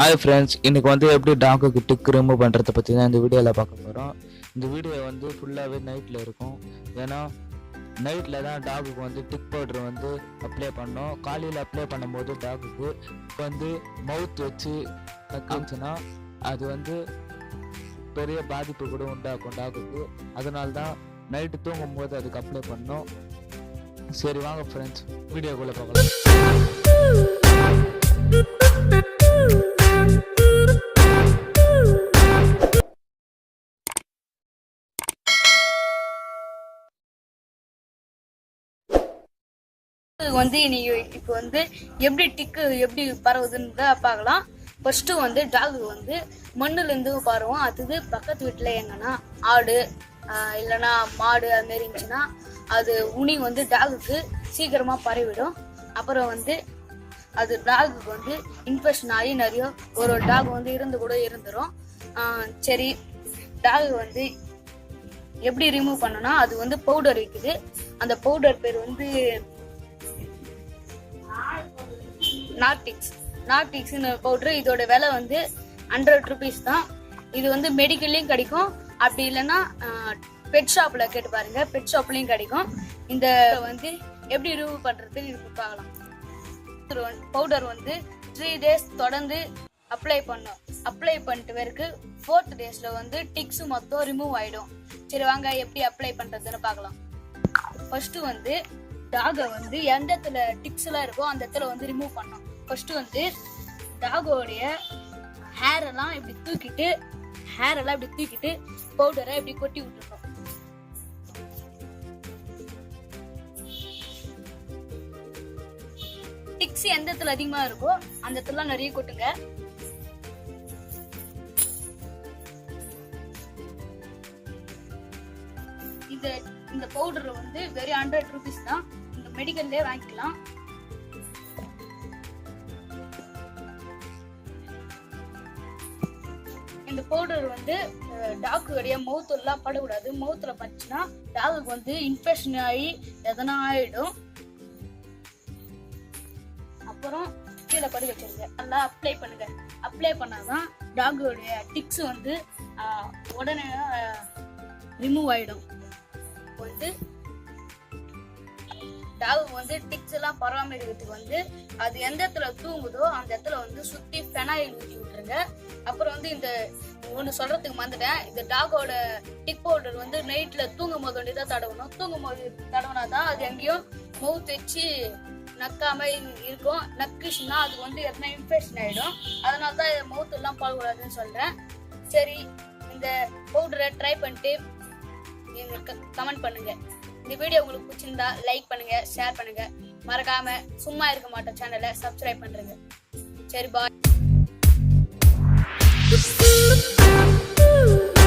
Hi friends, இன்னைக்கு வந்து எப்படி டாக்குக்கு டிக் ரிமூவ் பண்ணுறதை பற்றி தான் இந்த வீடியோவில் பார்க்க போகிறோம். இந்த வீடியோ வந்து ஃபுல்லாகவே நைட்டில் இருக்கும். ஏன்னா நைட்டில் தான் டாகுக்கு வந்து டிக் பவுடர் வந்து அப்ளை பண்ணோம். காலையில் அப்ளை பண்ணும்போது டாகுக்கு வந்து மவுத் வச்சு கக்கிச்சுன்னா அது வந்து பெரிய பாதிப்பு கூட உண்டாக்கும் டாகுக்கு. அதனால தான் நைட்டு தூங்கும் போது அதுக்கு அப்ளை பண்ணோம். சரி வாங்க ஃப்ரெண்ட்ஸ், வீடியோக்குள்ளே பார்க்கலாம். வந்து இப்போ வந்து எப்படி டிக்கு எப்படி பரவுதுன்னு பார்க்கலாம். ஃபர்ஸ்ட் வந்து டாக் வந்து மண்ணுல இருந்து பரவும். அது பக்கத்து வீட்டுல எங்கன்னா ஆடு இல்லைன்னா மாடு அது மாதிரி இருந்துச்சுன்னா அது உனி வந்து டாகுக்கு சீக்கிரமா பரவிடும். அப்புறம் வந்து அது டாகுக்கு வந்து இன்ஃபெக்ஷன் ஆகி நிறைய ஒரு டாக் வந்து இருந்து கூட இருந்துரும். சரி, டாக் வந்து எப்படி ரிமூவ் பண்ணனா அது வந்து பவுடர் இருக்குது. அந்த பவுடர் பேர் வந்து நார்டிக்ஸ் பவுடர். இதோட விலை வந்து 100 rupees தான். இது வந்து மெடிக்கல்லையும் கிடைக்கும், அப்படி இல்லைன்னா பெட் ஷாப்ல கேட்டு பாருங்க, பெட் ஷாப்லயும் கிடைக்கும். இந்த வந்து எப்படி ரிமூவ் பண்றதுன்னு இப்போ பார்க்கலாம். பவுடர் வந்து 3 days தொடர்ந்து அப்ளை பண்ணோம். அப்ளை பண்ணிட்டு பிறகு 4th daysல வந்து டிக்ஸ் மொத்தம் ரிமூவ் ஆயிடும். சரி வாங்க எப்படி அப்ளை பண்றதுன்னு பார்க்கலாம். ஃபர்ஸ்ட் வந்து டாகை வந்து எந்த இடத்துல டிக்ஸ் எல்லாம் இருக்கோ அந்த இடத்துல வந்து ரிமூவ் பண்ணோம். ஃபர்ஸ்ட் வந்து டாகோடைய ஹேர் எல்லாம் இப்படி தூக்கிட்டு பவுடரை இப்படி கொட்டி விட்டுருக்கோம். டிக்ஸ் எந்த இடத்துல அதிகமா இருக்கோ அந்த இடத்துல நிறைய கொட்டுங்க. இந்த பவுடர் வந்து வெறும் 100 rupees தான். இந்த மெடிக்கல்லே வாங்கிக்கலாம். இந்த பவுடர் வந்து டாக்குடைய மவுத் எல்லாம் படக்கூடாது. மவுத்துல பட்டுச்சுன்னா டாகுக்கு வந்து இன்ஃபெக்ஷன் ஆகி எதனா ஆயிடும். அப்புறம் கீழே படுக்க வச்சிருங்க. நல்லா அப்ளை பண்ணுங்க. அப்ளை பண்ணாதான் டாகுடைய டிக்ஸ் வந்து உடனே ரிமூவ் ஆயிடும். வந்து டாக் வந்து டிக்ஸ் எல்லாம் பரவாம இருக்கிறதுக்கு வந்து அது எந்த இடத்துல தூங்குதோ அந்த இடத்துல வந்து சுத்தி ஃபெனாயில் ஊற்றி விட்டுருங்க. அப்புறம் வந்து இந்த ஒண்ணு சொல்றதுக்கு மறந்துட்டேன், இந்த டாகோட டிக் பவுடர் வந்து நைட்ல தூங்கும் போது வேண்டியதான் தடவணும். தூங்கும் போது தடவினாதான் அது எங்கேயும் மவுத் வச்சு நக்காம இருக்கும். நக்குச்சுன்னா அது வந்து எத்தனை இன்ஃபெக்ஷன் ஆயிடும். அதனாலதான் மவுத் எல்லாம் பழக்கூடாதுன்னு சொல்றேன். சரி, இந்த பவுடரை ட்ரை பண்ணிட்டு கமெண்ட் பண்ணுங்க. இந்த வீடியோ உங்களுக்கு பிடிச்சிருந்தா லைக் பண்ணுங்க, ஷேர் பண்ணுங்க. மறக்காம சும்மா இருக்க மாட்டோம் சேனலை சப்ஸ்கிரைப் பண்றேங்க. சரி, பாய்.